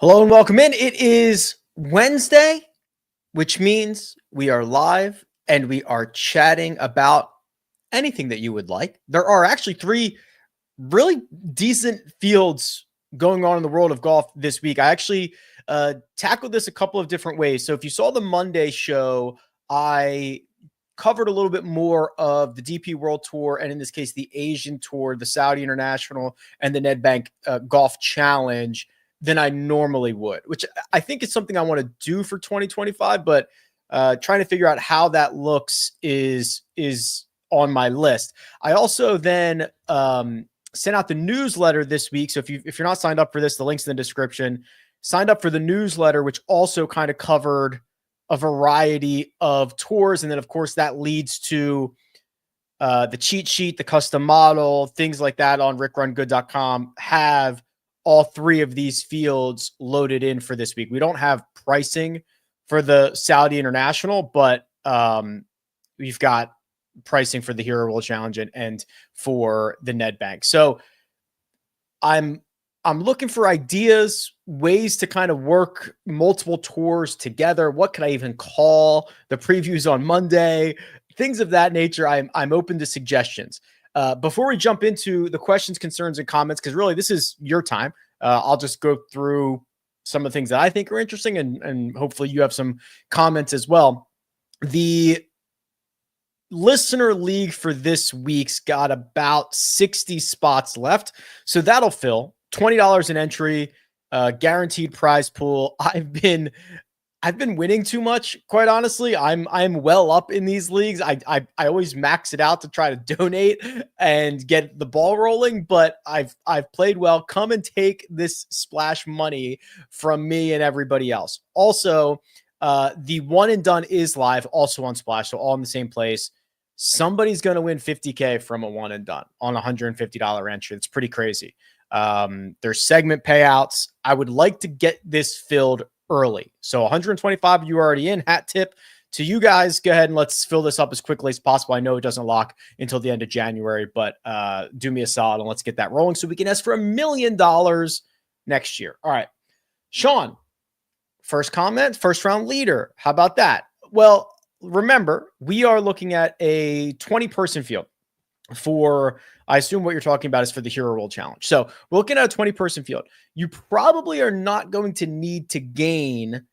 Hello and welcome in. It is Wednesday, which means we are live and we are chatting about anything that you would like. There are actually three really decent fields going on in the world of golf this week. I actually tackled this a couple of different ways. So if you saw the Monday show, I covered a little bit more of the DP World Tour, and in this case, the Asian Tour, the Saudi International, and the Nedbank Golf Challenge than I normally would, which I think is something I want to do for 2025, but trying to figure out how that looks is on my list. I also then sent out the newsletter this week. So if you're not signed up for this, the link's in the description. Signed up for the newsletter, which also kind of covered a variety of tours. And then, of course, that leads to the cheat sheet, the custom model, things like that on rickrungood.com have all three of these fields loaded in for this week. We don't have pricing for the Saudi International, but we've got pricing for the Hero World Challenge and for the Nedbank. So I'm looking for ideas, ways to kind of work multiple tours together. What could I even call the previews on Monday? Things of that nature. I'm open to suggestions. Before we jump into the questions, concerns, and comments, because really this is your time, I'll just go through some of the things that I think are interesting, and hopefully you have some comments as well. The listener league for this week's got about 60 spots left, so that'll fill. $20 an entry, guaranteed prize pool. I've been winning too much, quite honestly. I'm well up in these leagues. I always max it out to try to donate and get the ball rolling, but I've played well. Come and take this splash money from me and everybody else. Also, the one and done is live, also on Splash, so all in the same place. Somebody's going to win $50K from a one and done on a $150 entry. It's pretty crazy. There's segment payouts. I would like to get this filled early. So 125 you are already in. Hat tip to you guys. Go ahead and let's fill this up as quickly as possible. I know it doesn't lock until the end of January, but do me a solid and let's get that rolling so we can ask for $1 million next year. All right. Sean, first comment, first round leader. How about that? Well, remember, we are looking at a 20-person field for, I assume what you're talking about is for the Hero World Challenge. So we're looking at a 20-person field. You probably are not going to need to gain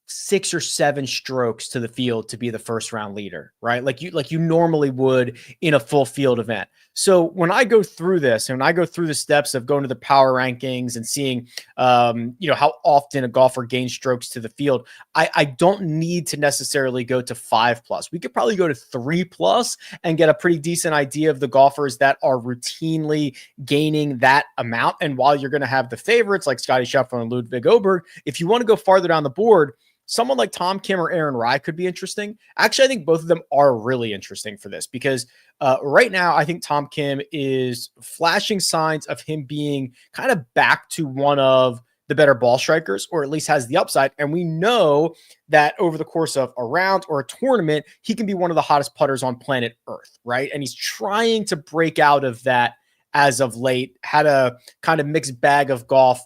6 or 7 strokes to the field to be the first round leader, right? Like you normally would in a full field event. So when I go through this and I go through the steps of going to the power rankings and seeing, how often a golfer gains strokes to the field, I don't need to necessarily go to 5+. We could probably go to 3+ and get a pretty decent idea of the golfers that are routinely gaining that amount. And while you're going to have the favorites like Scottie Scheffler and Ludwig Oberg, if you want to go farther down the board, someone like Tom Kim or Aaron Rai could be interesting. Actually, I think both of them are really interesting for this because right now, I think Tom Kim is flashing signs of him being kind of back to one of the better ball strikers, or at least has the upside. And we know that over the course of a round or a tournament, he can be one of the hottest putters on planet Earth, right? And he's trying to break out of that as of late. Had a kind of mixed bag of golf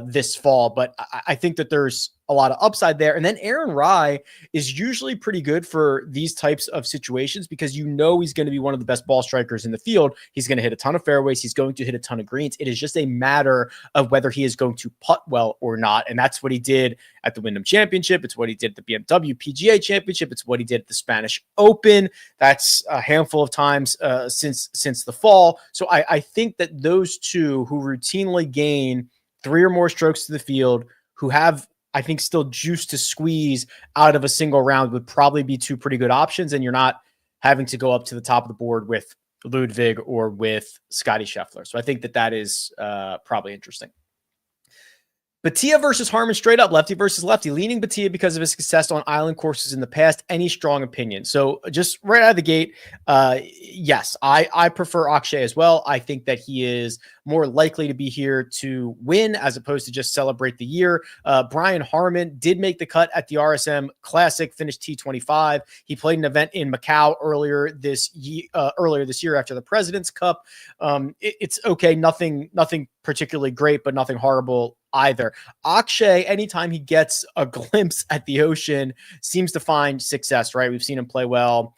this fall, but I think that there's a lot of upside there. And then Aaron Rai is usually pretty good for these types of situations because he's going to be one of the best ball strikers in the field. He's going to hit a ton of fairways. He's going to hit a ton of greens. It is just a matter of whether he is going to putt well or not. And that's what he did at the Wyndham Championship. It's what he did at the BMW PGA Championship. It's what he did at the Spanish Open. That's a handful of times since the fall. So I think that those two who routinely gain 3 or more strokes to the field, who have, I think, still juice to squeeze out of a single round, would probably be 2 pretty good options. And you're not having to go up to the top of the board with Ludwig or with Scottie Scheffler. So I think that is probably interesting. Bhatia versus Harmon, straight up, lefty versus lefty. Leaning Bhatia because of his success on island courses in the past. Any strong opinion? So just right out of the gate, yes, I prefer Akshay as well. I think that he is more likely to be here to win as opposed to just celebrate the year. Brian Harmon did make the cut at the RSM Classic, finished T25. He played an event in Macau earlier this year after the President's Cup. It's okay, nothing particularly great, but nothing horrible either. Akshay, anytime he gets a glimpse at the ocean, seems to find success, right? We've seen him play well.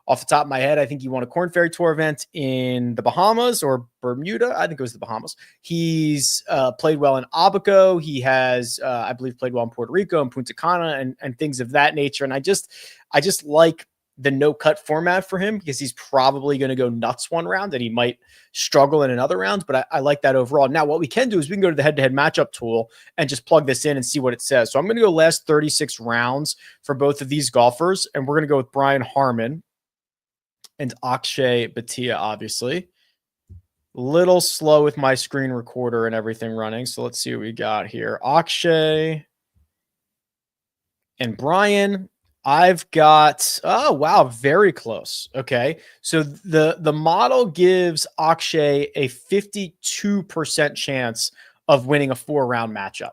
Off the top of my head, I think he won a Corn Ferry Tour event in the Bahamas or Bermuda. I think it was the Bahamas. He's played well in Abaco. He has, I believe, played well in Puerto Rico and Punta Cana and things of that nature. And I just like the no-cut format for him because he's probably going to go nuts one round and he might struggle in another round, but I like that overall. Now, what we can do is we can go to the head-to-head matchup tool and just plug this in and see what it says. So I'm going to go last 36 rounds for both of these golfers, and we're going to go with Brian Harmon and Akshay Bhatia, obviously. Little slow with my screen recorder and everything running. So let's see what we got here. Akshay and Brian. I've got, oh, wow, very close. Okay. So the model gives Akshay a 52% chance of winning a 4-round matchup.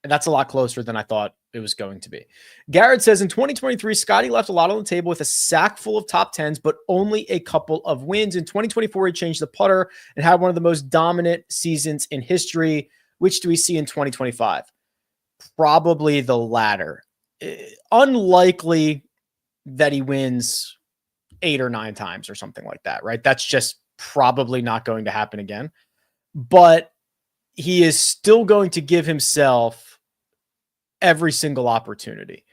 And that's a lot closer than I thought it was going to be. Garrett says in 2023, Scottie left a lot on the table with a sack full of top 10s, but only a couple of wins. In 2024, he changed the putter and had one of the most dominant seasons in history. Which do we see in 2025? Probably the latter. Unlikely that he wins 8 or 9 times or something like that, right? That's just probably not going to happen again. But he is still going to give himself every single opportunity.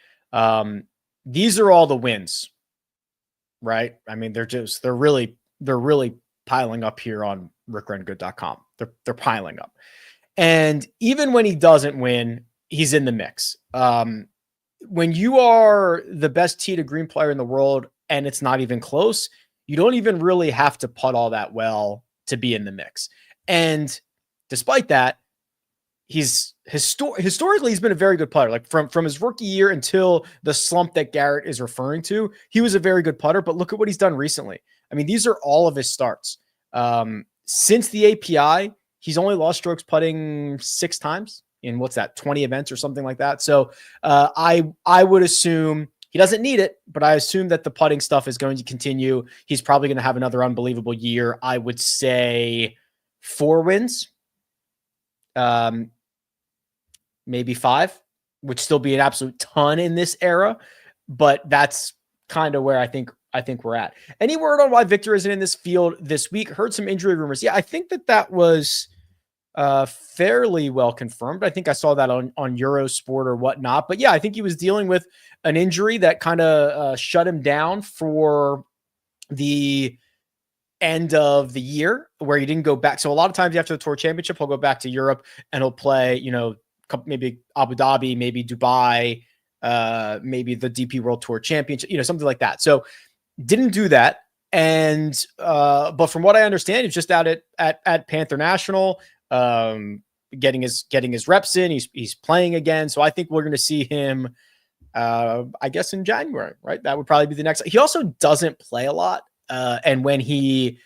These are all the wins, right? I mean, they're really piling up here on rickrengood.com. They're piling up. And even when he doesn't win, he's in the mix. When you are the best tee to green player in the world and it's not even close, you don't even really have to putt all that well to be in the mix. And despite that, he's historically, he's been a very good putter. Like from his rookie year until the slump that Garrett is referring to, he was a very good putter, but look at what he's done recently. I mean, these are all of his starts. Since the API, he's only lost strokes putting 6 times in 20 events or something like that. So I would assume he doesn't need it, but I assume that the putting stuff is going to continue. He's probably going to have another unbelievable year. I would say 4 wins. Maybe 5, would still be an absolute ton in this era, but that's kind of where I think we're at. Any word on why Victor isn't in this field this week? Heard some injury rumors. Yeah, I think that was fairly well confirmed. I think I saw that on Eurosport or whatnot, but yeah, I think he was dealing with an injury that kind of shut him down for the end of the year where he didn't go back. So a lot of times after the Tour Championship, he'll go back to Europe and he'll play, maybe Abu Dhabi, maybe Dubai, maybe the DP World Tour Championship, something like that. So didn't do that. And, but from what I understand, he's just out at Panther National, getting his reps in. He's playing again. So I think we're going to see him, I guess in January, right? That would probably be the next. He also doesn't play a lot. And when he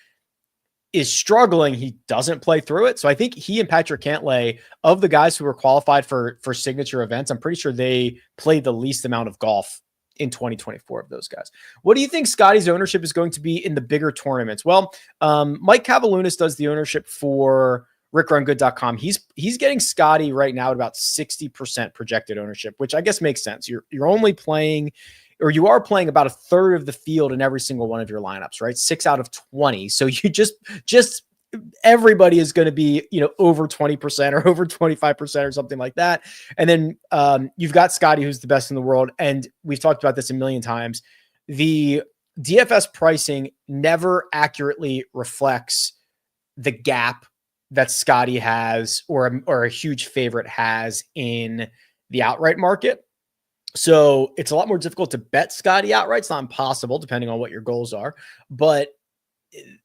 is struggling, he doesn't play through it. So I think he and Patrick Cantlay, of the guys who were qualified for signature events, I'm pretty sure they played the least amount of golf in 2024 of those guys. What do you think Scottie's ownership is going to be in the bigger tournaments? Well, Mike Cavalunas does the ownership for RickRunGood.com. He's getting Scottie right now at about 60% projected ownership, which I guess makes sense. You're only playing, or you are playing about a third of the field in every single one of your lineups, right? 6 out of 20. So you just everybody is going to be, over 20% or over 25% or something like that. And then you've got Scottie, who's the best in the world. And we've talked about this a million times. The DFS pricing never accurately reflects the gap that Scottie has or a huge favorite has in the outright market. So it's a lot more difficult to bet Scottie outright. It's not impossible, depending on what your goals are, but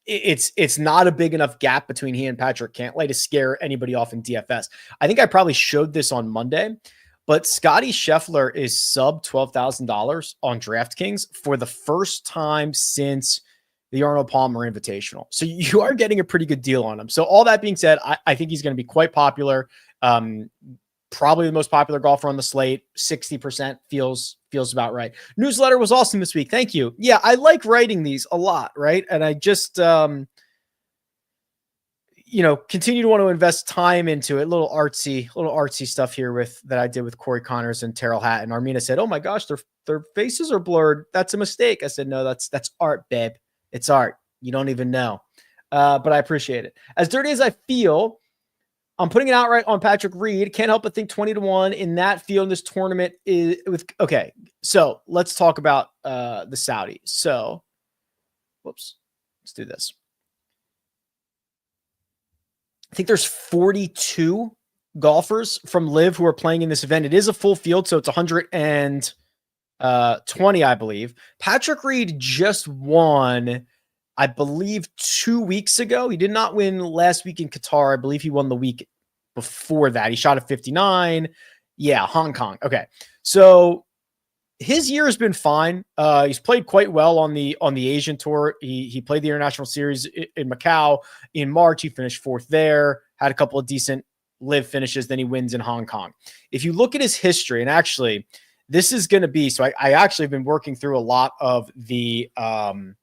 it's not a big enough gap between he and Patrick Cantlay to scare anybody off in DFS. I think I probably showed this on Monday, but Scottie Scheffler is sub $12,000 on DraftKings for the first time since the Arnold Palmer Invitational. So you are getting a pretty good deal on him. So all that being said, I think he's going to be quite popular. Probably the most popular golfer on the slate. 60% feels about right. Newsletter was awesome this week. Thank you. Yeah, I like writing these a lot, right? And I just, continue to want to invest time into it. Little artsy stuff here that I did with Corey Connors and Terrell Hatton. Armina said, "Oh my gosh, their faces are blurred. That's a mistake." I said, "No, that's art, babe. It's art. You don't even know." But I appreciate it. As dirty as I feel, I'm putting it outright on Patrick Reed. Can't help but think 20-1 in that field in this tournament is with. Okay, so let's talk about the Saudi. So, let's do this. I think there's 42 golfers from LIV who are playing in this event. It is a full field, so it's 120, I believe. Patrick Reed just won, I believe, 2 weeks ago. He did not win last week in Qatar. I believe he won the week before that. He shot a 59. Yeah, Hong Kong. Okay. So his year has been fine. He's played quite well on the Asian tour. He played the International Series in Macau in March. He finished 4th there, had a couple of decent LIV finishes. Then he wins in Hong Kong. If you look at his history, and actually this is going to be, so I actually have been working through a lot of the, gosh,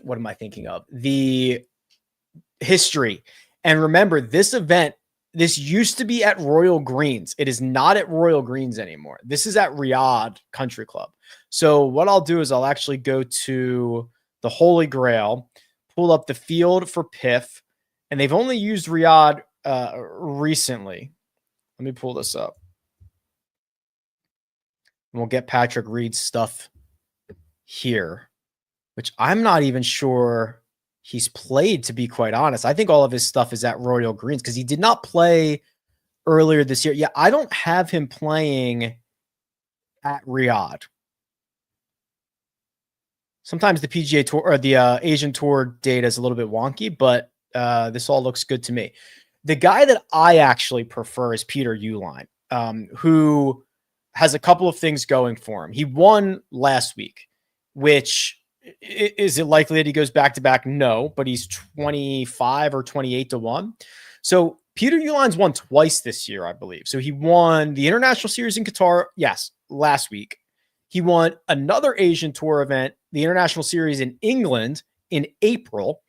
what am I thinking of? The history. And remember, this event, this used to be at Royal Greens. It is not at Royal Greens anymore. This is at Riyadh Country Club. So what I'll do is I'll actually go to the Holy Grail, pull up the field for PIF, and they've only used Riyadh recently. Let me pull this up. And we'll get Patrick Reed's stuff here, which I'm not even sure he's played, to be quite honest. I think all of his stuff is at Royal Greens because he did not play earlier this year. Yeah, I don't have him playing at Riyadh. Sometimes the PGA Tour or the Asian Tour data is a little bit wonky, but this all looks good to me. The guy that I actually prefer is Peter Uihlein, who has a couple of things going for him. He won last week, which is it likely that he goes back-to-back? No, but he's 25 or 28-1. So Peter Uihlein's won twice this year, I believe. So he won the International Series in Qatar, yes, last week. He won another Asian Tour event, the International Series in England in April.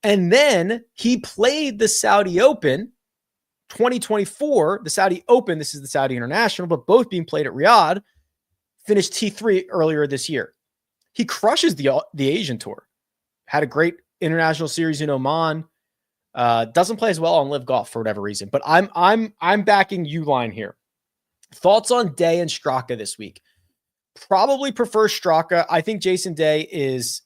And then he played the Saudi Open 2024, the Saudi Open. This is the Saudi International, but both being played at Riyadh, finished T3 earlier this year. He crushes the Asian Tour. Had a great International Series in Oman. Doesn't play as well on LIV Golf for whatever reason, but I'm backing Uihlein here. Thoughts on Day and Straka this week? Probably prefer Straka. I think Jason Day is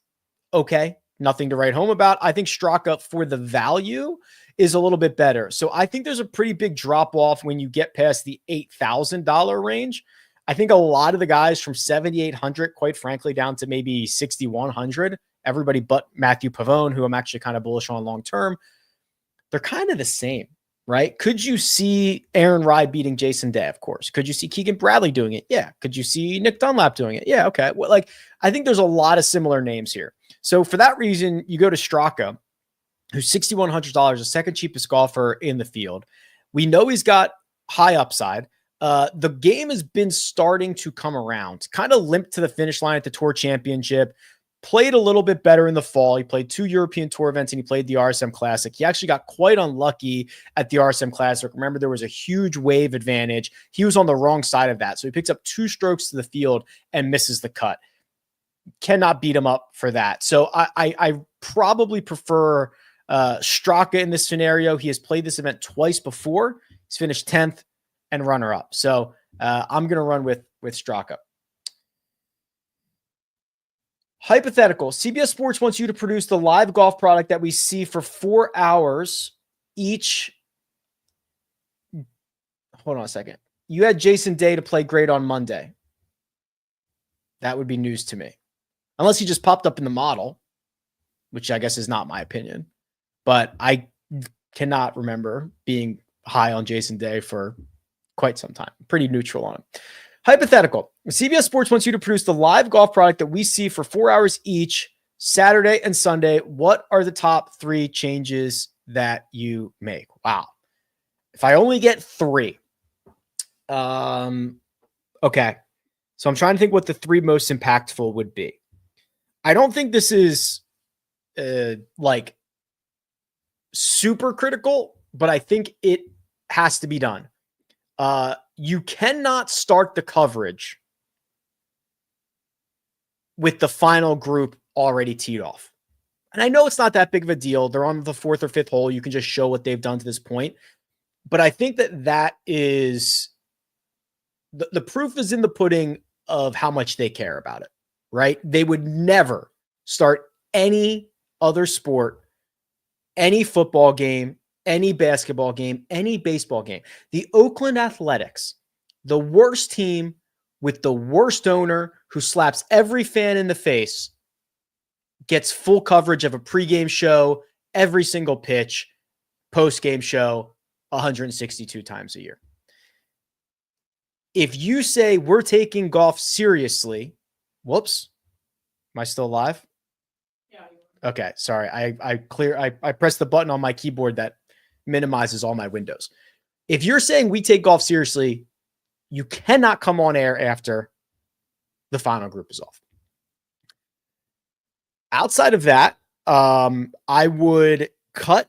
okay. Nothing to write home about. I think Straka for the value is a little bit better. So I think there's a pretty big drop off when you get past the $8,000 range. I think a lot of the guys from 7,800, quite frankly, down to maybe 6,100, everybody but Matthew Pavone, who I'm actually kind of bullish on long-term, they're kind of the same, right? Could you see Aaron Rai beating Jason Day? Of course. Could you see Keegan Bradley doing it? Yeah. Could you see Nick Dunlap doing it? Yeah. Okay. Well, I think there's a lot of similar names here. So for that reason, you go to Straka, who's $6,100, the second cheapest golfer in the field. We know he's got high upside. The game has been starting to come around, kind of limped to the finish line at the Tour Championship, played a little bit better in the fall. He played 2 European Tour events and he played the RSM Classic. He actually got quite unlucky at the RSM Classic. Remember, there was a huge wave advantage. He was on the wrong side of that. So he picks up 2 strokes to the field and misses the cut. Cannot beat him up for that. So I probably prefer Straka in this scenario. He has played this event twice before. He's finished 10th and runner-up. So I'm going to run with Straka. Hypothetical. CBS Sports wants you to produce the live golf product that we see for 4 hours each. Hold on a second. You had Jason Day to play great on Monday. That would be news to me. Unless he just popped up in the model, which I guess is not my opinion. But I cannot remember being high on Jason Day for quite some time. Pretty neutral on him. Hypothetical. CBS Sports wants you to produce the live golf product that we see for 4 hours each, Saturday and Sunday. What are the top 3 changes that you make? Wow. If I only get 3. Okay. So I'm trying to think what the 3 most impactful would be. I don't think this is super critical, but I think it has to be done. You cannot start the coverage with the final group already teed off. And I know it's not that big of a deal. They're on the 4th or 5th hole. You can just show what they've done to this point. But I think that is the proof is in the pudding of how much they care about it, right? They would never start any other sport, any football game, any basketball game, any baseball game. The Oakland Athletics, the worst team with the worst owner who slaps every fan in the face, gets full coverage of a pregame show, every single pitch, postgame show, 162 times a year. If you say we're taking golf seriously, whoops, am I still alive? Yeah. Okay, sorry. I pressed the button on my keyboard that minimizes all my windows. If you're saying we take golf seriously, you cannot come on air after the final group is off. Outside of that, I would cut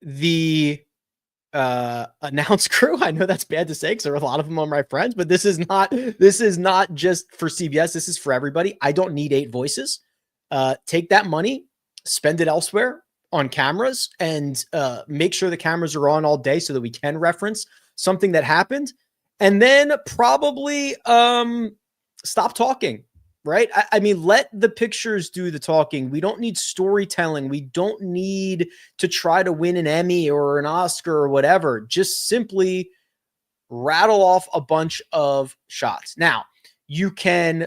the announce crew. I know that's bad to say because there are a lot of them on my friends, but this is not just for CBS. This is for everybody. I don't need 8 voices. Take that money, spend it elsewhere on cameras, and make sure the cameras are on all day so that we can reference something that happened. And then probably stop talking, right? I mean, let the pictures do the talking. We don't need storytelling. We don't need to try to win an Emmy or an Oscar or whatever. Just simply rattle off a bunch of shots. Now, you can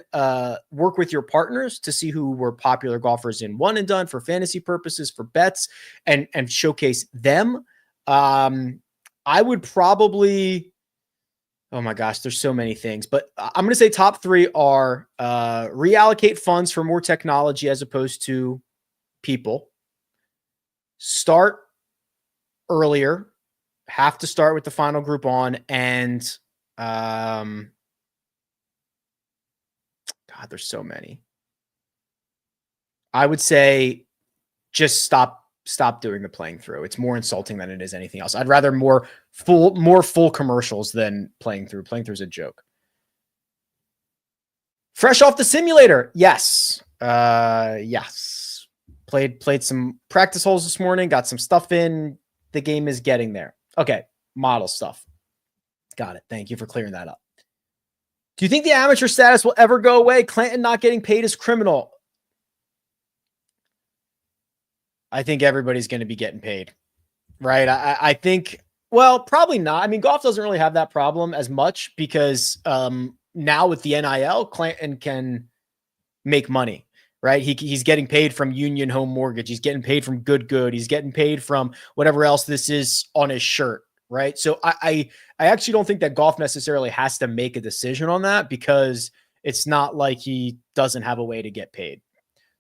work with your partners to see who were popular golfers in one and done for fantasy purposes, for bets, and showcase them. I would probably... Oh my gosh, there's so many things, but I'm going to say top 3 are reallocate funds for more technology as opposed to people. Start earlier, have to start with the final group on, and God, there's so many. I would say just stop doing the playing through. It's more insulting than it is anything else. I'd rather more full commercials than playing through. Playing through is a joke. Fresh off the simulator. Yes. Yes. Played some practice holes this morning, got some stuff in. The game is getting there. Okay. Model stuff. Got it. Thank you for clearing that up. Do you think the amateur status will ever go away? Clanton not getting paid is criminal. I think everybody's going to be getting paid, right? I think, well, probably not. I mean, golf doesn't really have that problem as much because now with the NIL, Clanton can make money, right? He's getting paid from Union Home Mortgage. He's getting paid from Good. He's getting paid from whatever else this is on his shirt, right? So I actually don't think that golf necessarily has to make a decision on that because it's not like he doesn't have a way to get paid.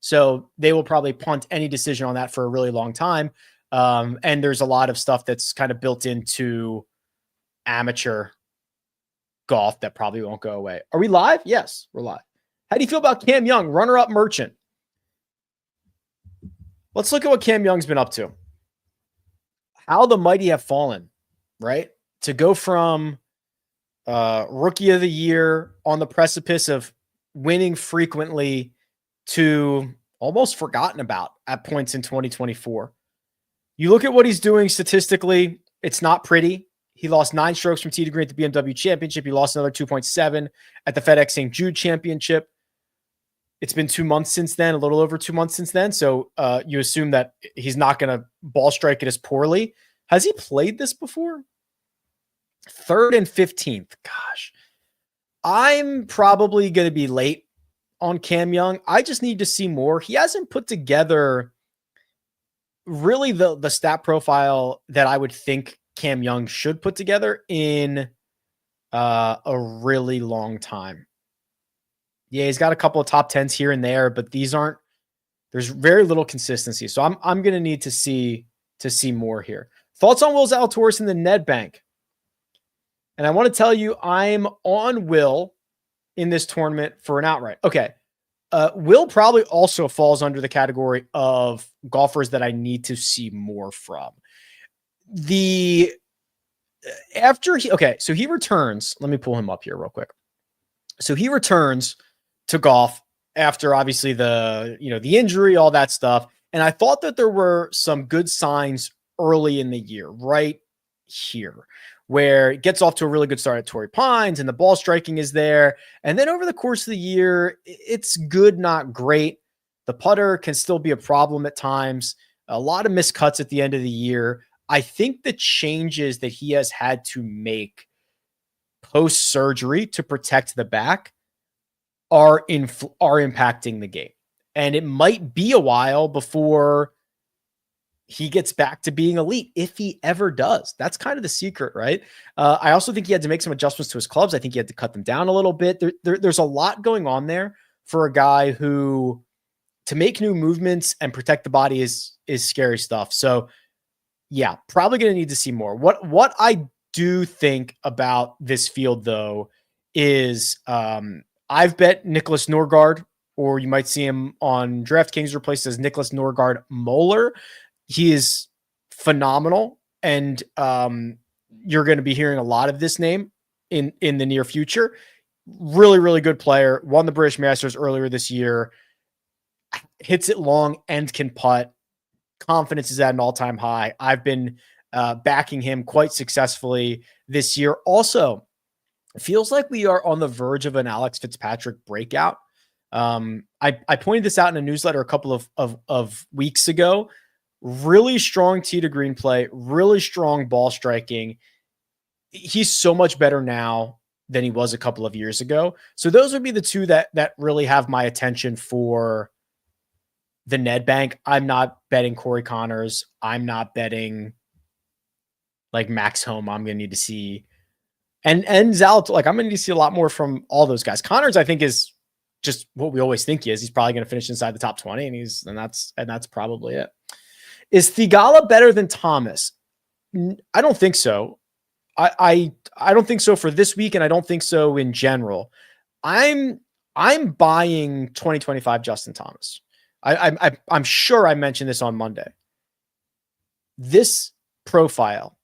So they will probably punt any decision on that for a really long time. And there's a lot of stuff that's kind of built into amateur golf that probably won't go away. Are we live? Yes, we're live. How do you feel about Cam Young, runner-up Merchant? Let's look at what Cam Young's been up to. How the mighty have fallen, right? To go from rookie of the year on the precipice of winning frequently to almost forgotten about at points in 2024. You look at what he's doing statistically, it's not pretty. He lost 9 strokes from tee to green at the BMW Championship. He lost another 2.7 at the FedEx St. Jude Championship. It's been 2 months since then, a little over 2 months since then. So you assume that he's not going to ball strike it as poorly. Has he played this before? 3rd and 15th. Gosh, I'm probably going to be late on Cam Young. I just need to see more. He hasn't put together really the stat profile that I would think Cam Young should put together in a really long time. Yeah, he's got a couple of top 10s here and there, but there's very little consistency. So I'm going to need to see more here. Thoughts on Will Zalatoris in the Nedbank? And I want to tell you, I'm on Will in this tournament for an outright. Okay. Will probably also falls under the category of golfers that I need to see more from. So he returns. Let me pull him up here real quick. So he returns to golf after obviously the injury, all that stuff. And I thought that there were some good signs early in the year, right here, where it gets off to a really good start at Torrey Pines and the ball striking is there. And then over the course of the year, it's good, not great. The putter can still be a problem at times. A lot of missed cuts at the end of the year. I think the changes that he has had to make post-surgery to protect the back are impacting the game. And it might be a while before he gets back to being elite, if he ever does. That's kind of the secret, right? I also think he had to make some adjustments to his clubs. I think he had to cut them down a little bit. There's a lot going on there for a guy who, to make new movements and protect the body is scary stuff. So yeah, probably going to need to see more. What I do think about this field, though, is I've bet Nicholas Norgard, or you might see him on DraftKings replaced as Nicholas Norgard Moeller. He is phenomenal, and you're going to be hearing a lot of this name in the near future. Really, really good player. Won the British Masters earlier this year. Hits it long and can putt. Confidence is at an all-time high. I've been backing him quite successfully this year. Also, it feels like we are on the verge of an Alex Fitzpatrick breakout. I pointed this out in a newsletter a couple of weeks ago. Really strong tee to green play, really strong ball striking. He's so much better now than he was a couple of years ago. So those would be the two that really have my attention for the Nedbank. I'm not betting Corey Connors. I'm not betting like Max Home. I'm going to need to see and Zalatoris. Like, I'm going to need to see a lot more from all those guys. Connors, I think, is just what we always think he is. He's probably going to finish inside the top 20, and that's probably it. Is Thigala better than Thomas? I don't think so. I don't think so for this week, and I don't think so in general. I'm buying 2025 Justin Thomas. I'm sure I mentioned this on Monday. This profile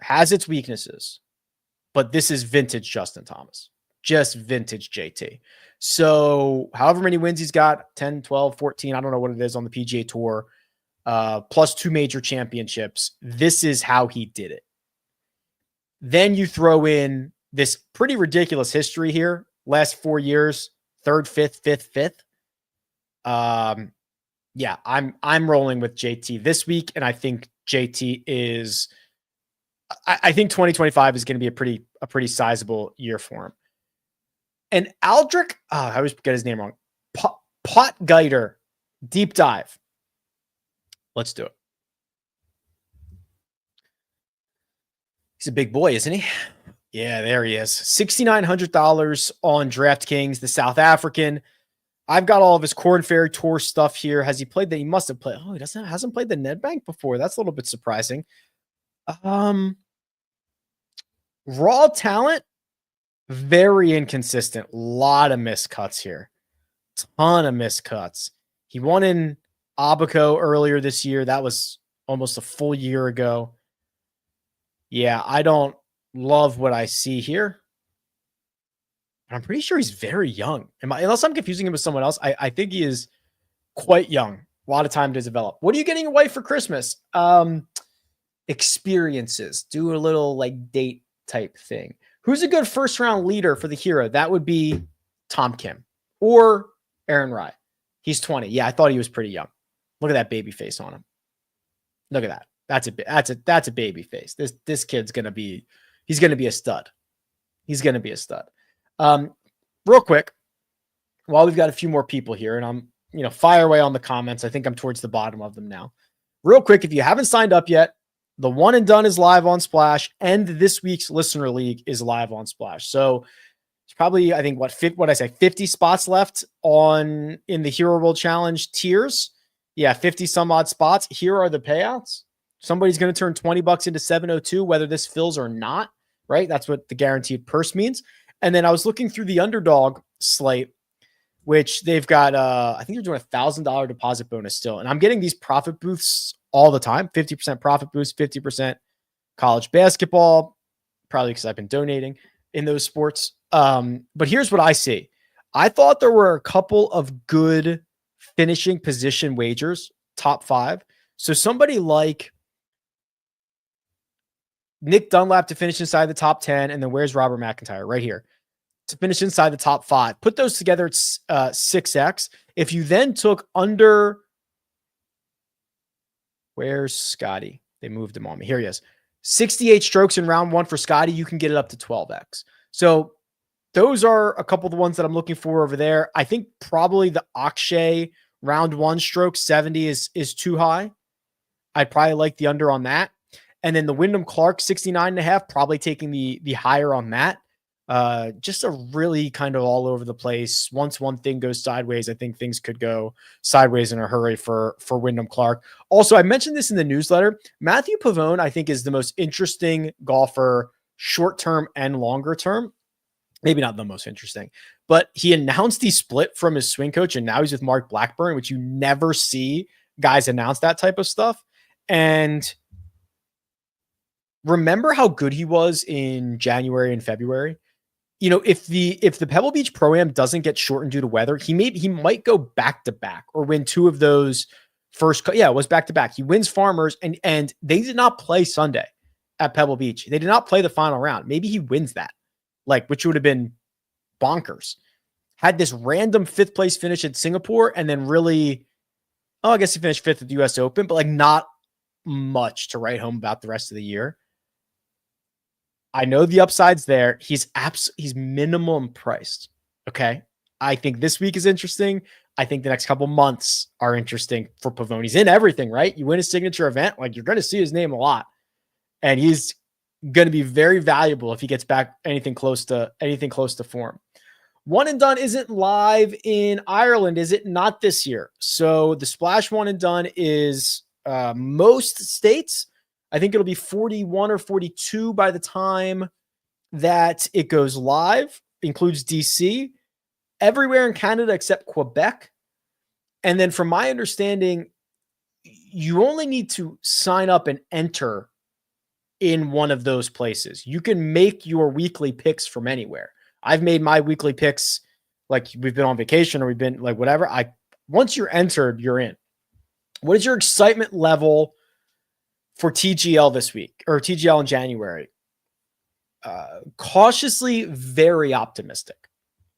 has its weaknesses, but this is vintage Justin Thomas, just vintage JT. So however many wins he's got, 10, 12, 14, I don't know what it is on the PGA Tour, plus 2 major championships. This is how he did it. Then you throw in this pretty ridiculous history here. Last 4 years, 3rd, 5th, 5th, 5th. Yeah, I'm rolling with JT this week, and I think JT is. I think 2025 is going to be a pretty sizable year for him. And Aldrich, I always get his name wrong. Potgieter, deep dive. Let's do it. He's a big boy, isn't he? Yeah, there he is. $6,900 on DraftKings, the South African. I've got all of his Corn Ferry Tour stuff here. Has he played that? He must have played. Oh, he hasn't played the Nedbank before. That's a little bit surprising. Raw talent, very inconsistent. A lot of missed cuts here. Ton of missed cuts. He won in Abaco earlier this year. That was almost a full year ago. Yeah, I don't love what I see here. I'm pretty sure he's very young. Unless I'm confusing him with someone else, I think he is quite young. A lot of time to develop. What are you getting away for Christmas? Experiences. Do a little like date type thing. Who's a good first round leader for the hero? That would be Tom Kim or Aaron Rai. He's 20. Yeah, I thought he was pretty young. Look at that baby face on him. Look at that. That's a baby face. This kid's he's gonna be a stud. He's gonna be a stud. Real quick, while we've got a few more people here, and I'm fire away on the comments. I think I'm towards the bottom of them now. Real quick, if you haven't signed up yet, the One and Done is live on Splash, and this week's Listener League is live on Splash. So it's probably, I think, 50 spots left in the Hero World Challenge tiers. Yeah, 50 some odd spots. Here are the payouts. Somebody's going to turn $20 into 702, whether this fills or not, right? That's what the guaranteed purse means. And then I was looking through the underdog slate. which they've got, I think they're doing $1,000 deposit bonus still. And I'm getting these profit boosts all the time, 50% profit boost, 50% college basketball, probably because I've been donating in those sports. But here's what I see. I thought there were a couple of good finishing position wagers, top 5. So somebody like Nick Dunlap to finish inside the top 10. And then where's Robert McIntyre? Right here to finish inside the top 5. Put those together, it's 6x. If you then took under, where's Scottie? They moved him on me. Here he is. 68 strokes in round 1 for Scottie. You can get it up to 12x. So those are a couple of the ones that I'm looking for over there. I think probably the Akshay round 1 stroke 70 is too high. I'd probably like the under on that. And then the Wyndham Clark 69.5, probably taking the higher on that. Just a really kind of all over the place. Once one thing goes sideways, I think things could go sideways in a hurry for Wyndham Clark. Also, I mentioned this in the newsletter. Matthew Pavone, I think, is the most interesting golfer, short-term and longer term. Maybe not the most interesting, but he announced he split from his swing coach and now he's with Mark Blackburn, which you never see guys announce that type of stuff. And remember how good he was in January and February? You know, if the Pebble Beach Pro-Am doesn't get shortened due to weather, he might go back-to-back or win 2 of those first. Yeah, it was back-to-back. He wins Farmers and they did not play Sunday at Pebble Beach. They did not play the final round. Maybe he wins that, which would have been bonkers. Had this random 5th place finish at Singapore and then really, I guess he finished 5th at the US Open, but not much to write home about the rest of the year. I know the upside's there. He's minimum priced. Okay. I think this week is interesting. I think the next couple months are interesting for Pavone. He's in everything, right? You win a signature event, you're going to see his name a lot. And he's going to be very valuable if he gets back anything close to form. One and Done isn't live in Ireland, is it? Not this year. So the Splash One and Done is most states. I think it'll be 41 or 42 by the time that it goes live. Includes DC, everywhere in Canada except Quebec. And then from my understanding, you only need to sign up and enter in one of those places. You can make your weekly picks from anywhere. I've made my weekly picks we've been on vacation or we've been whatever. Once you're entered, you're in. What is your excitement level for TGL this week or TGL in January? Cautiously very optimistic.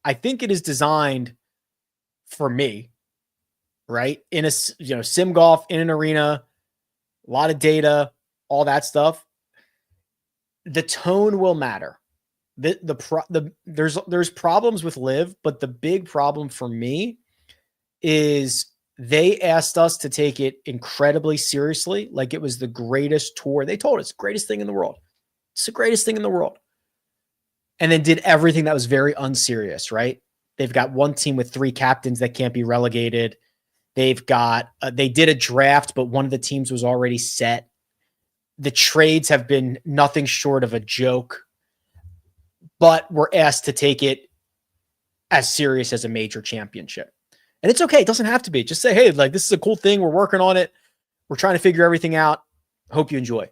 I think it is designed for me, right? In a, sim golf in an arena, a lot of data, all that stuff. The tone will matter. There's problems with Live, but the big problem for me is they asked us to take it incredibly seriously, like it was the greatest tour. They told us greatest thing in the world. It's the greatest thing in the world. And then did everything that was very unserious, right? They've got one team with 3 captains that can't be relegated. They've got, they did a draft, but one of the teams was already set. The trades have been nothing short of a joke, but we're asked to take it as serious as a major championship. And it's okay. It doesn't have to be. Just say, hey, this is a cool thing. We're working on it. We're trying to figure everything out. Hope you enjoy.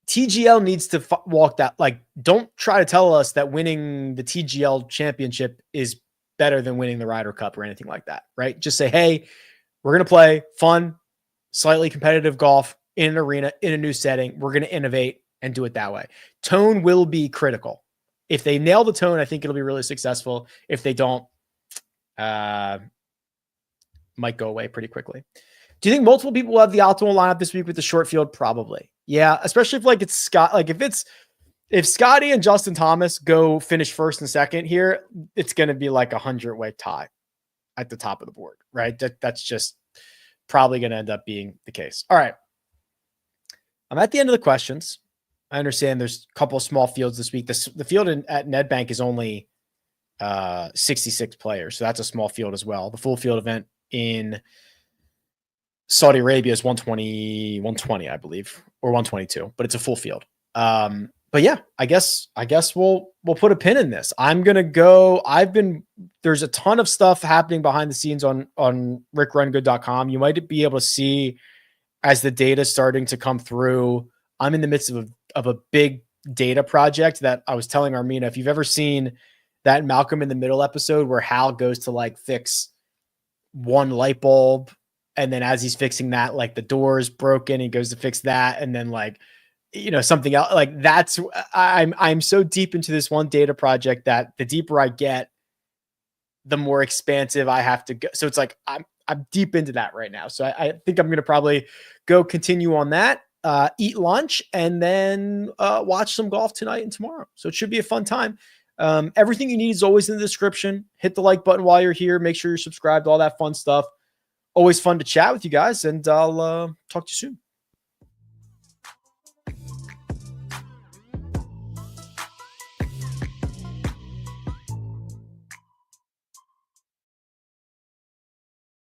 TGL needs to walk that. Don't try to tell us that winning the TGL championship is better than winning the Ryder Cup or anything like that, right? Just say, hey, we're going to play fun, slightly competitive golf in an arena, in a new setting. We're going to innovate and do it that way. Tone will be critical. If they nail the tone, I think it'll be really successful. If they don't, might go away pretty quickly. Do you think multiple people will have the optimal lineup this week with the short field? Probably. Yeah. Especially if it's Scott, if Scottie and Justin Thomas go finish first and second here, it's going to be 100-way tie at the top of the board, right? That's just probably going to end up being the case. All right. I'm at the end of the questions. I understand there's a couple of small fields this week. The field at Nedbank is only 66 players. So that's a small field as well. The full field event in Saudi Arabia is 120, I believe, or 122, but it's a full field. but yeah, I guess we'll put a pin in this. I'm gonna go. There's a ton of stuff happening behind the scenes on rickrungood.com. You might be able to see as the data starting to come through. I'm in the midst of a big data project that I was telling Armina. If you've ever seen that Malcolm in the Middle episode where Hal goes to like fix one light bulb, and then as he's fixing that, like the door is broken, he goes to fix that, and then like, you know, something else, like that's, I'm so deep into this one data project that the deeper I get, the more expansive I have to go. So it's like, I'm deep into that right now. So I think I'm going to probably go continue on that, eat lunch, and then watch some golf tonight and tomorrow. So it should be a fun time. Everything you need is always in the description. Hit the like button while you're here. Make sure you're subscribed, all that fun stuff. Always fun to chat with you guys, and I'll talk to you soon.